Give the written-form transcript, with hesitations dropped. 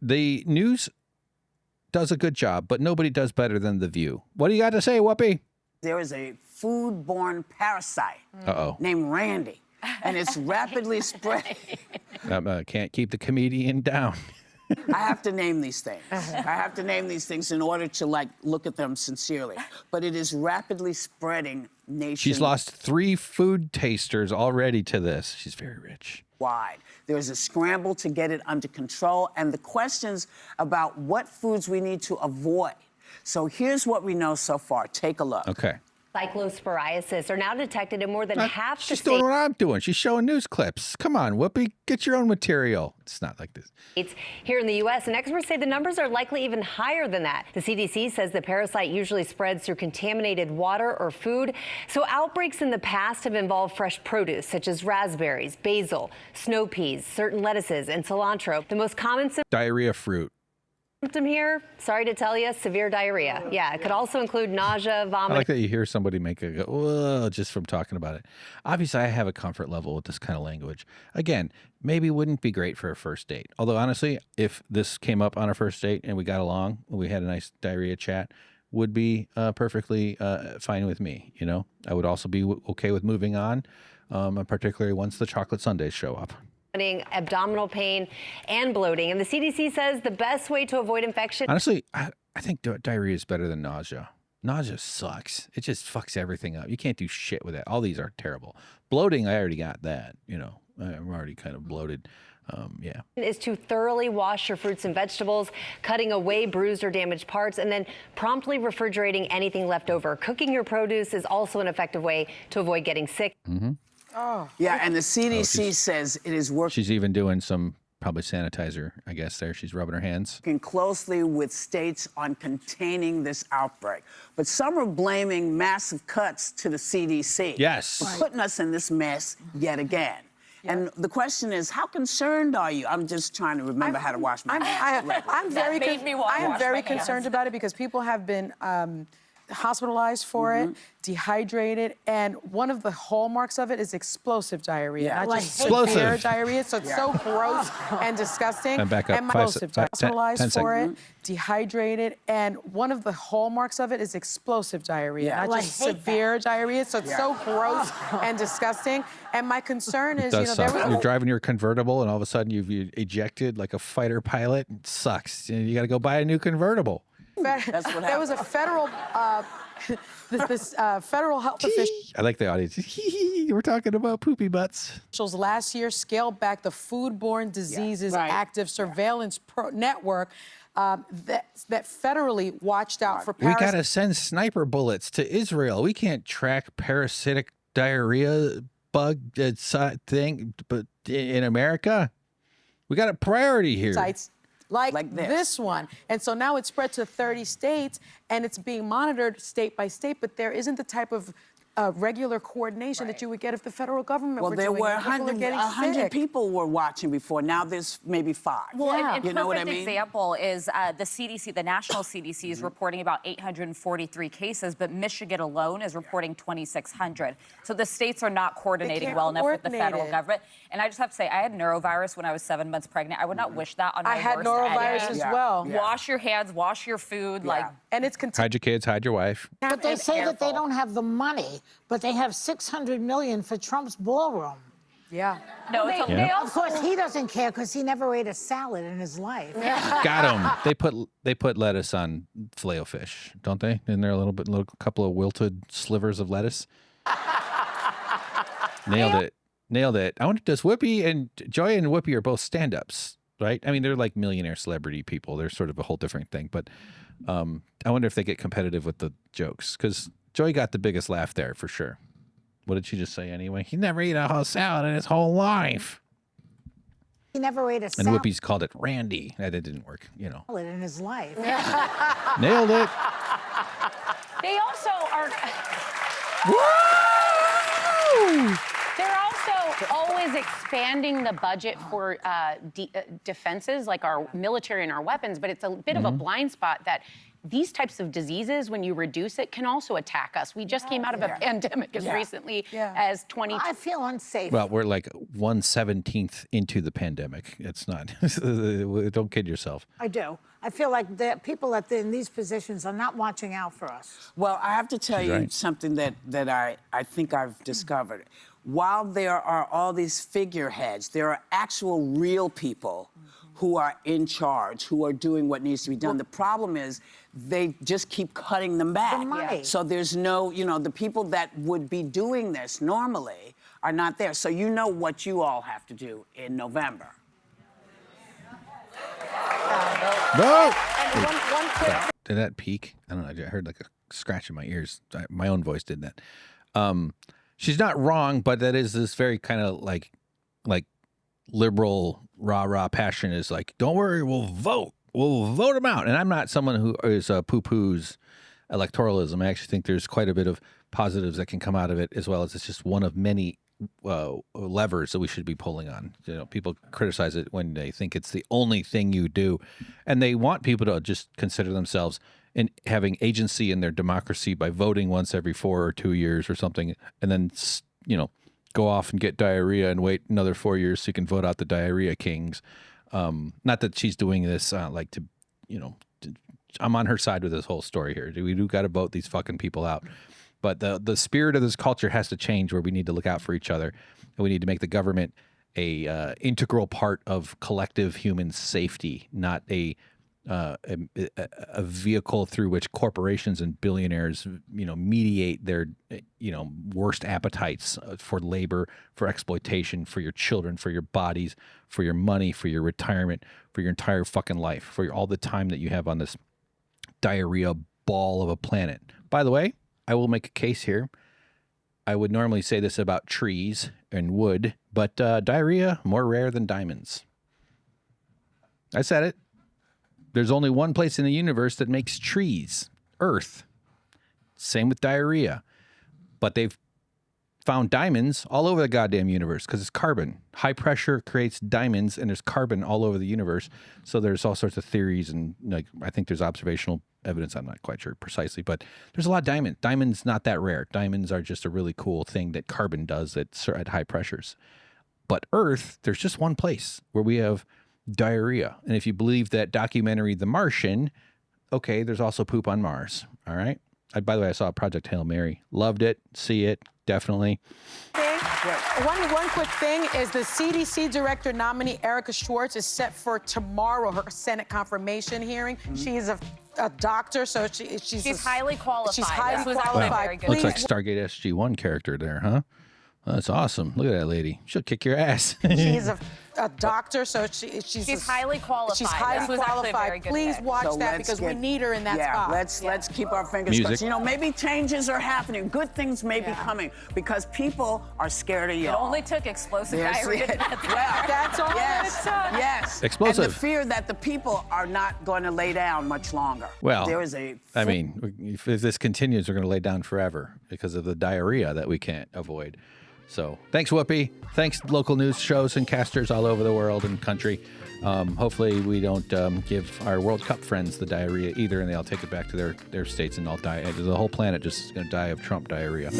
The news does a good job, but nobody does better than The View. What do you got to say, Whoopi? There is a food-borne parasite named Randy, and it's rapidly spreading. Can't keep the comedian down. I have to name these things. I have to name these things in order to, like, look at them sincerely. But it is rapidly spreading nationwide. She's lost 3 food tasters already to this. She's very rich. There's a scramble to get it under control, and the questions about what foods we need to avoid. So here's what we know so far. Take a look. Okay. Cyclosporiasis are now detected in more than half the She's doing what I'm doing. She's showing news clips. Come on, Whoopi, get your own material. It's not like this. It's here in the U.S., and experts say the numbers are likely even higher than that. The CDC says the parasite usually spreads through contaminated water or food. So outbreaks in the past have involved fresh produce, such as raspberries, basil, snow peas, certain lettuces, and cilantro. The most common Diarrhea fruit. symptom here, sorry to tell you, severe diarrhea. Yeah, it could also include nausea, vomit. I like that you hear somebody make a go, whoa, just from talking about it. Obviously, I have a comfort level with this kind of language. Again, maybe wouldn't be great for a first date. Although, honestly, if this came up on a first date and we got along, we had a nice diarrhea chat, would be perfectly fine with me, you know? I would also be okay with moving on, particularly once the chocolate sundaes show up. Abdominal pain and bloating. And the CDC says the best way to avoid infection. Honestly, I think diarrhea is better than nausea. Nausea sucks. It just fucks everything up. You can't do shit with it. All these are terrible. Bloating, I already got that. You know, I'm already kind of bloated. Yeah. Is to thoroughly wash your fruits and vegetables, cutting away bruised or damaged parts, and then promptly refrigerating anything left over. Cooking your produce is also an effective way to avoid getting sick. Mm-hmm. Oh. Yeah, and the CDC says it is working. She's even doing some probably sanitizer, I guess, there. She's rubbing her hands. Working closely with states on containing this outbreak. But some are blaming massive cuts to the CDC. Yes. For putting us in this mess yet again. Yep. And the question is, how concerned are you? I'm just trying to remember how to wash my hands. I'm very concerned about it because people have been hospitalized for it, dehydrated, and one of the hallmarks of it is explosive diarrhea, not just severe diarrhea. So it's so gross and disgusting. And back up, hospitalized for it, dehydrated, and one of the hallmarks of it is explosive diarrhea, not just severe diarrhea. So it's so gross and disgusting. And my concern is, you're driving your convertible and all of a sudden you've ejected like a fighter pilot. It sucks. You got to go buy a new convertible. There was a federal, federal health official. I like the audience. We're talking about poopy butts. Officials last year scaled back the foodborne diseases active surveillance network that federally watched out for parasites. We got to send sniper bullets to Israel. We can't track parasitic diarrhea bug thing, but in America, we got a priority here. Like this one. And so now it's spread to 30 states, and it's being monitored state by state, but there isn't the type of regular coordination that you would get if the federal government were doing it. Well, there were 100 people were watching before. Now there's maybe 5. Well, and you know what I mean? Example is the CDC, the national CDC is reporting about 843 cases, but Michigan alone is reporting 2,600. So the states are not coordinating well enough with the federal government. And I just have to say, I had norovirus when I was 7 months pregnant. I would not wish that on my worst enemy. I had norovirus as well. Wash your hands, wash your food, and it's hide your kids, hide your wife. But they say that they don't have the money, but they have $600 million for Trump's ballroom. Yeah. No, they also, of course, he doesn't care because he never ate a salad in his life. Got him. They put lettuce on filet-o-fish, don't they? Isn't there a couple of wilted slivers of lettuce? Nailed it. I wonder, does Whoopi and Joy and Whoopi are both stand-ups, right? I mean, they're like millionaire celebrity people. They're sort of a whole different thing. But I wonder if they get competitive with the jokes, because Joy got the biggest laugh there for sure. What did she just say anyway? He never ate a whole salad in his whole life. He never ate a salad. And Whoopi's called it Randy. That didn't work, you know. In his life. Nailed it. They also are. Woo! They're also always expanding the budget for defenses, like our military and our weapons, but it's a bit of a blind spot that these types of diseases, when you reduce it, can also attack us. We just came out of a pandemic as recently as 20. I feel unsafe. Well, we're like 1/17th into the pandemic. It's not. Don't kid yourself. I do. I feel like the people in these positions are not watching out for us. Well, I have to tell you right. something that I think I've discovered. While there are all these figureheads, there are actual real people who are in charge, who are doing what needs to be done. The problem is they just keep cutting them back. The money. So there's no, the people that would be doing this normally are not there. So you know what you all have to do in November. No. And one quick Did that peak? I don't know. I heard like a scratch in my ears. My own voice did that. She's not wrong, but that is this very kind of like liberal rah passion is like, don't worry, we'll vote them out. And I'm not someone who is poo-poos electoralism. I actually think there's quite a bit of positives that can come out of it, as well as it's just one of many levers that we should be pulling on. People criticize it when they think it's the only thing you do, and they want people to just consider themselves in having agency in their democracy by voting once every 4 or 2 years or something, and then go off and get diarrhea and wait another 4 years so you can vote out the diarrhea kings. Not that she's doing this I'm on her side with this whole story here. We do got to vote these fucking people out. But the spirit of this culture has to change, where we need to look out for each other, and we need to make the government a integral part of collective human safety, not a vehicle through which corporations and billionaires, mediate their, worst appetites for labor, for exploitation, for your children, for your bodies, for your money, for your retirement, for your entire fucking life, for all the time that you have on this diarrhea ball of a planet. By the way, I will make a case here. I would normally say this about trees and wood, but diarrhea, more rare than diamonds. I said it. There's only one place in the universe that makes trees, Earth. Same with diarrhea. But they've found diamonds all over the goddamn universe because it's carbon. High pressure creates diamonds, and there's carbon all over the universe. So there's all sorts of theories, and I think there's observational evidence. I'm not quite sure precisely, but there's a lot of diamonds. Diamonds not that rare. Diamonds are just a really cool thing that carbon does at high pressures. But Earth, there's just one place where we have diarrhea. And if you believe that documentary, The Martian, okay, there's also poop on Mars. All right. By the way, I saw Project Hail Mary. Loved it. See it. Definitely. One quick thing is the CDC director nominee, Erica Schwartz, is set for tomorrow, her Senate confirmation hearing. She is a doctor, so she's highly qualified. She's highly This was actually qualified. very good. Looks like Stargate SG-1 character there, huh? That's awesome. Look at that lady. She'll kick your ass. She's a doctor, so she's highly qualified. She's highly This was actually a very qualified. good Please pick. watch So that let's because we get- need her in that spot. Let's keep our fingers Music. crossed. Maybe changes are happening. Good things may be coming because people are scared of It y'all. only took explosive There's diarrhea to it. get there. Well, That's all yes, that it took. yes. Explosive. And the fear that the people are not going to lay down much longer. Well, there is I mean, if this continues, we're going to lay down forever because of the diarrhea that we can't avoid. So thanks, Whoopi. Thanks, local news shows and casters all over the world and country. Hopefully we don't give our World Cup friends the diarrhea either, and they all take it back to their states and all die. The whole planet just is going to die of Trump diarrhea.